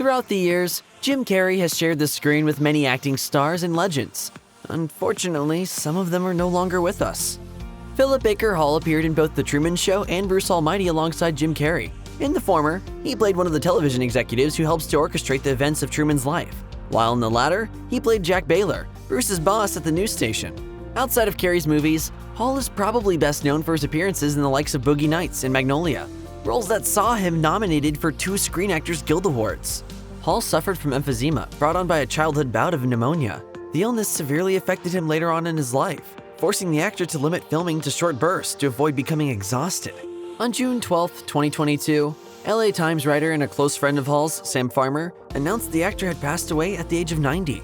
Throughout the years, Jim Carrey has shared the screen with many acting stars and legends. Unfortunately, some of them are no longer with us. Philip Baker Hall appeared in both The Truman Show and Bruce Almighty alongside Jim Carrey. In the former, he played one of the television executives who helps to orchestrate the events of Truman's life, while in the latter, he played Jack Baylor, Bruce's boss at the news station. Outside of Carrey's movies, Hall is probably best known for his appearances in the likes of Boogie Nights and Magnolia, roles that saw him nominated for 2 Screen Actors Guild Awards. Hall suffered from emphysema brought on by a childhood bout of pneumonia. The illness severely affected him later on in his life, forcing the actor to limit filming to short bursts to avoid becoming exhausted. On June 12, 2022, LA Times writer and a close friend of Hall's, Sam Farmer, announced the actor had passed away at the age of 90.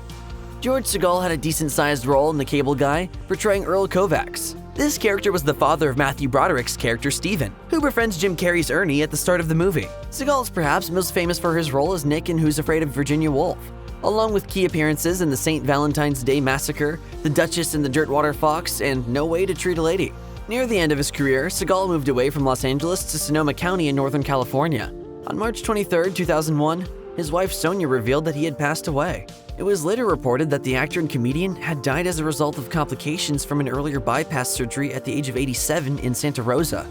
George Segal had a decent-sized role in The Cable Guy, portraying Earl Kovacs. This character was the father of Matthew Broderick's character Steven, who befriends Jim Carrey's Ernie at the start of the movie. Segal is perhaps most famous for his role as Nick in Who's Afraid of Virginia Woolf, along with key appearances in the St. Valentine's Day Massacre, The Duchess and the Dirtwater Fox, and No Way to Treat a Lady. Near the end of his career, Segal moved away from Los Angeles to Sonoma County in Northern California. On March 23, 2001, his wife Sonia revealed that he had passed away. It was later reported that the actor and comedian had died as a result of complications from an earlier bypass surgery at the age of 87 in Santa Rosa.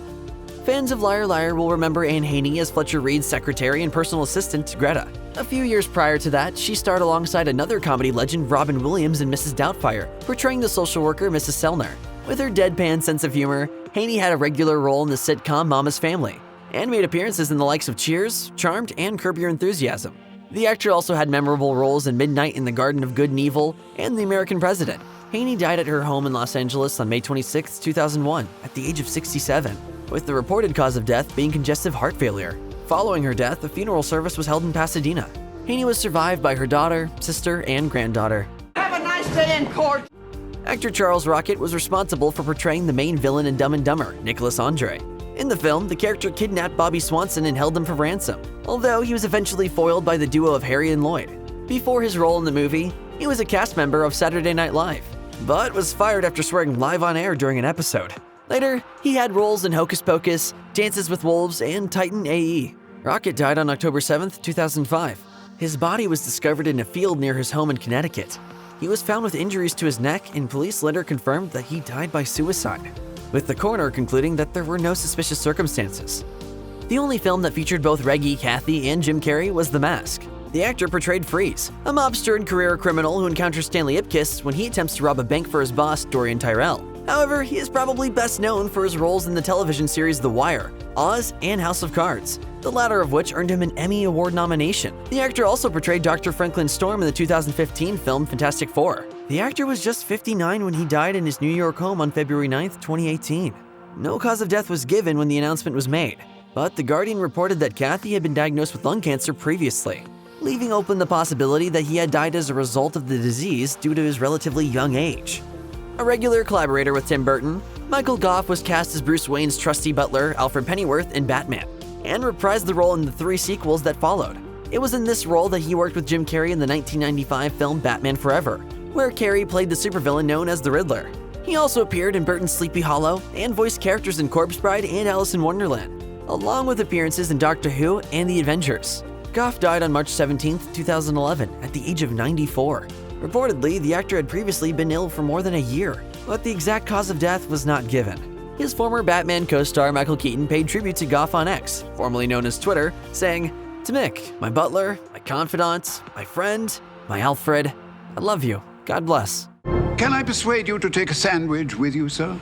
Fans of Liar Liar will remember Anne Haney as Fletcher Reed's secretary and personal assistant, Greta. A few years prior to that, she starred alongside another comedy legend, Robin Williams, in Mrs. Doubtfire, portraying the social worker Mrs. Sellner. With her deadpan sense of humor, Haney had a regular role in the sitcom Mama's Family, and made appearances in the likes of Cheers, Charmed, and Curb Your Enthusiasm. The actor also had memorable roles in Midnight in the Garden of Good and Evil and The American President. Haney died at her home in Los Angeles on May 26, 2001, at the age of 67, with the reported cause of death being congestive heart failure. Following her death, a funeral service was held in Pasadena. Haney was survived by her daughter, sister, and granddaughter. Have a nice day in court! Actor Charles Rocket was responsible for portraying the main villain in Dumb and Dumber, Nicholas Andre. In the film, the character kidnapped Bobby Swanson and held him for ransom, although he was eventually foiled by the duo of Harry and Lloyd. Before his role in the movie, he was a cast member of Saturday Night Live, but was fired after swearing live on air during an episode. Later, he had roles in Hocus Pocus, Dances with Wolves, and Titan AE. Rocket died on October 7, 2005. His body was discovered in a field near his home in Connecticut. He was found with injuries to his neck, and police later confirmed that he died by suicide, with the coroner concluding that there were no suspicious circumstances. The only film that featured both Reg E, Cathey, and Jim Carrey was The Mask. The actor portrayed Freeze, a mobster and career criminal who encounters Stanley Ipkiss when he attempts to rob a bank for his boss, Dorian Tyrell. However, he is probably best known for his roles in the television series The Wire, Oz, and House of Cards, the latter of which earned him an Emmy Award nomination. The actor also portrayed Dr. Franklin Storm in the 2015 film Fantastic Four. The actor was just 59 when he died in his New York home on February 9, 2018. No cause of death was given when the announcement was made, but The Guardian reported that Cathey had been diagnosed with lung cancer previously, leaving open the possibility that he had died as a result of the disease due to his relatively young age. A regular collaborator with Tim Burton, Michael Gough was cast as Bruce Wayne's trusty butler, Alfred Pennyworth, in Batman, and reprised the role in the 3 sequels that followed. It was in this role that he worked with Jim Carrey in the 1995 film Batman Forever, where Carrey played the supervillain known as the Riddler. He also appeared in Burton's Sleepy Hollow and voiced characters in Corpse Bride and Alice in Wonderland, along with appearances in Doctor Who and The Avengers. Gough died on March 17, 2011, at the age of 94. Reportedly, the actor had previously been ill for more than a year, but the exact cause of death was not given. His former Batman co-star Michael Keaton paid tribute to Gough on X, formerly known as Twitter, saying, "To Mick, my butler, my confidant, my friend, my Alfred, I love you. God bless." Can I persuade you to take a sandwich with you, sir?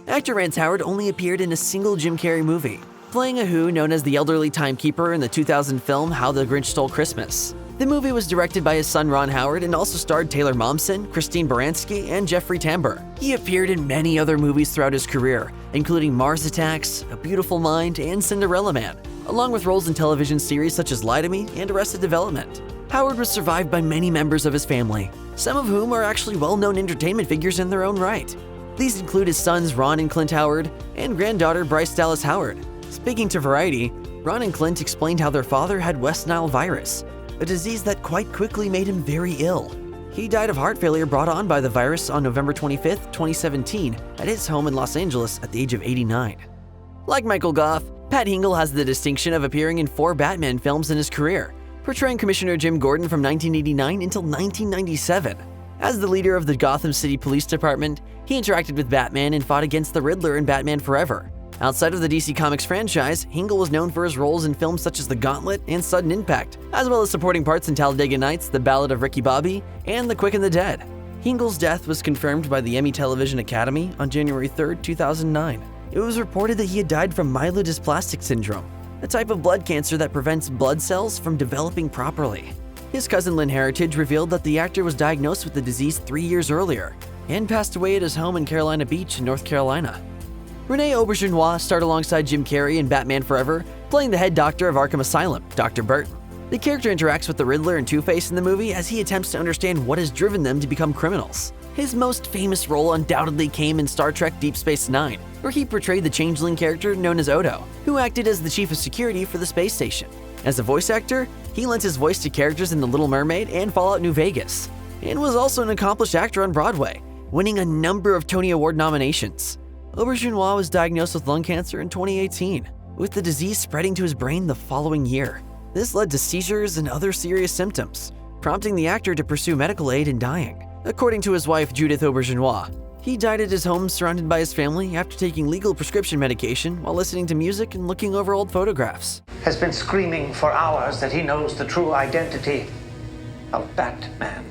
Actor Rance Howard only appeared in a single Jim Carrey movie, playing a Who known as the elderly timekeeper in the 2000 film How the Grinch Stole Christmas. The movie was directed by his son Ron Howard and also starred Taylor Momsen, Christine Baranski, and Jeffrey Tambor. He appeared in many other movies throughout his career, including Mars Attacks, A Beautiful Mind, and Cinderella Man, along with roles in television series such as Lie to Me and Arrested Development. Howard was survived by many members of his family, some of whom are actually well-known entertainment figures in their own right. These include his sons Ron and Clint Howard and granddaughter Bryce Dallas Howard. Speaking to Variety, Ron and Clint explained how their father had West Nile virus, a disease that quite quickly made him very ill. He died of heart failure brought on by the virus on November 25, 2017, at his home in Los Angeles at the age of 89. Like Michael Gough, Pat Hingle has the distinction of appearing in 4 Batman films in his career, portraying Commissioner Jim Gordon from 1989 until 1997. As the leader of the Gotham City Police Department, he interacted with Batman and fought against the Riddler in Batman Forever. Outside of the DC Comics franchise, Hingle was known for his roles in films such as The Gauntlet and Sudden Impact, as well as supporting parts in Talladega Nights, The Ballad of Ricky Bobby, and The Quick and the Dead. Hingle's death was confirmed by the Emmy Television Academy on January 3, 2009. It was reported that he had died from myelodysplastic syndrome, a type of blood cancer that prevents blood cells from developing properly. His cousin Lynn Heritage revealed that the actor was diagnosed with the disease 3 years earlier and passed away at his home in Carolina Beach, North Carolina. Rene Auberjonois starred alongside Jim Carrey in Batman Forever, playing the head doctor of Arkham Asylum, Dr. Burton. The character interacts with the Riddler and Two-Face in the movie as he attempts to understand what has driven them to become criminals. His most famous role undoubtedly came in Star Trek Deep Space Nine, where he portrayed the changeling character known as Odo, who acted as the chief of security for the space station. As a voice actor, he lent his voice to characters in The Little Mermaid and Fallout New Vegas, and was also an accomplished actor on Broadway, winning a number of Tony Award nominations. Auberjonois was diagnosed with lung cancer in 2018, with the disease spreading to his brain the following year. This led to seizures and other serious symptoms, prompting the actor to pursue medical aid and dying. According to his wife, Judith Auberjonois, he died at his home surrounded by his family after taking legal prescription medication while listening to music and looking over old photographs. Has been screaming for hours that he knows the true identity of Batman.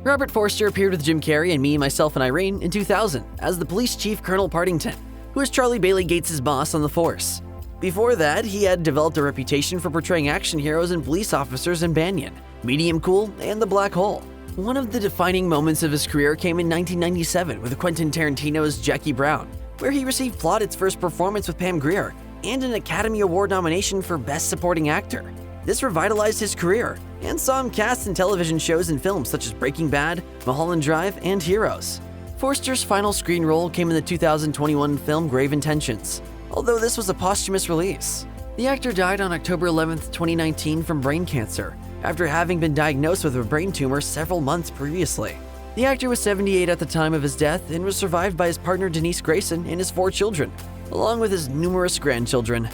Robert Forster appeared with Jim Carrey in Me, Myself, and Irene in 2000 as the police chief Colonel Partington, who was Charlie Bailey Gates' boss on the force. Before that, he had developed a reputation for portraying action heroes and police officers in Banyan, Medium Cool, and The Black Hole. One of the defining moments of his career came in 1997 with Quentin Tarantino's Jackie Brown, where he received Plaudit's first performance with Pam Grier and an Academy Award nomination for Best Supporting Actor. This revitalized his career and saw him cast in television shows and films such as Breaking Bad, Mulholland Drive, and Heroes. Forster's final screen role came in the 2021 film Grave Intentions, although this was a posthumous release. The actor died on October 11, 2019 from brain cancer, after having been diagnosed with a brain tumor several months previously. The actor was 78 at the time of his death and was survived by his partner Denise Grayson and his 4 children, along with his numerous grandchildren.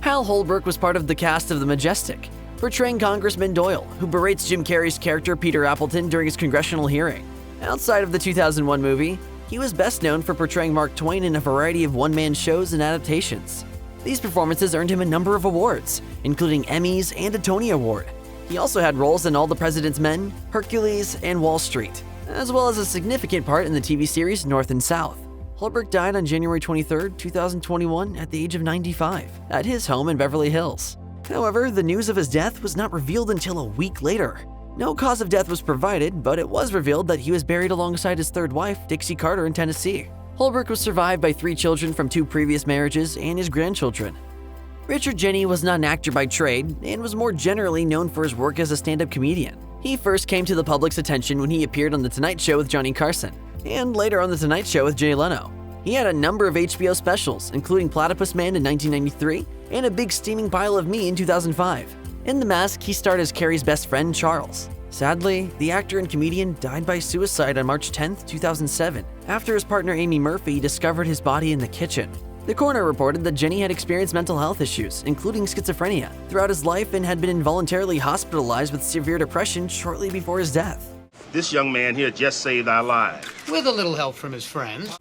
Hal Holbrook was part of the cast of The Majestic, portraying Congressman Doyle, who berates Jim Carrey's character Peter Appleton during his congressional hearing. Outside of the 2001 movie, he was best known for portraying Mark Twain in a variety of one-man shows and adaptations. These performances earned him a number of awards, including Emmys and a Tony Award. He also had roles in All the President's Men, Hercules, and Wall Street, as well as a significant part in the TV series North and South. Holbrook died on January 23, 2021 at the age of 95 at his home in Beverly Hills. However, the news of his death was not revealed until a week later. No cause of death was provided, but it was revealed that he was buried alongside his third wife, Dixie Carter, in Tennessee. Holbrook was survived by 3 children from 2 previous marriages and his grandchildren. Richard Jeni was not an actor by trade and was more generally known for his work as a stand-up comedian. He first came to the public's attention when he appeared on The Tonight Show with Johnny Carson, and later on The Tonight Show with Jay Leno. He had a number of HBO specials, including Platypus Man in 1993 and A Big Steaming Pile of Me in 2005. In The Mask, he starred as Carrey's best friend, Charles. Sadly, the actor and comedian died by suicide on March 10, 2007, after his partner Amy Murphy discovered his body in the kitchen. The coroner reported that Jeni had experienced mental health issues, including schizophrenia, throughout his life and had been involuntarily hospitalized with severe depression shortly before his death. This young man here just saved our lives. With a little help from his friends.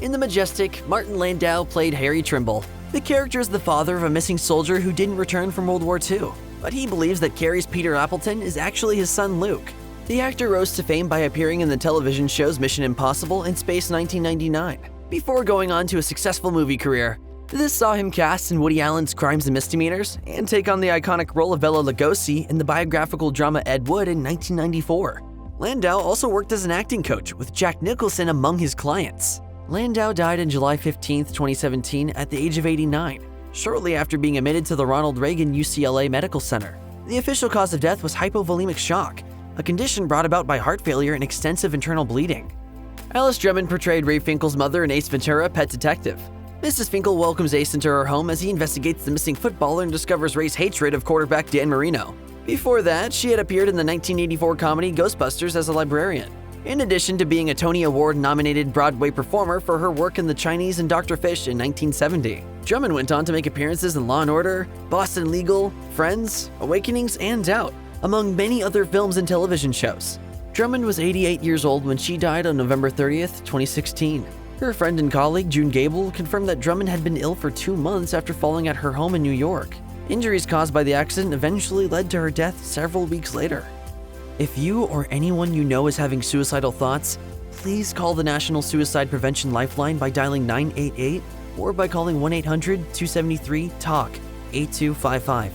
In The Majestic, Martin Landau played Harry Trimble. The character is the father of a missing soldier who didn't return from World War II, but he believes that Carrey's Peter Appleton is actually his son Luke. The actor rose to fame by appearing in the television shows Mission Impossible and Space 1999, before going on to a successful movie career. This saw him cast in Woody Allen's Crimes and Misdemeanors and take on the iconic role of Bela Lugosi in the biographical drama Ed Wood in 1994. Landau also worked as an acting coach, with Jack Nicholson among his clients. Landau died on July 15, 2017 at the age of 89, shortly after being admitted to the Ronald Reagan UCLA Medical Center. The official cause of death was hypovolemic shock, a condition brought about by heart failure and extensive internal bleeding. Alice Drummond portrayed Ray Finkel's mother in Ace Ventura: Pet Detective. Mrs. Finkel welcomes Ace into her home as he investigates the missing footballer and discovers Ray's hatred of quarterback Dan Marino. Before that, she had appeared in the 1984 comedy Ghostbusters as a librarian. in addition to being a Tony Award-nominated Broadway performer for her work in The Chinese and Dr. Fish in 1970. Drummond went on to make appearances in Law & Order, Boston Legal, Friends, Awakenings, and Doubt, among many other films and television shows. Drummond was 88 years old when she died on November 30th, 2016. Her friend and colleague, June Gable, confirmed that Drummond had been ill for 2 months after falling at her home in New York. Injuries caused by the accident eventually led to her death several weeks later. If you or anyone you know is having suicidal thoughts, please call the National Suicide Prevention Lifeline by dialing 988 or by calling 1-800-273-TALK 8255.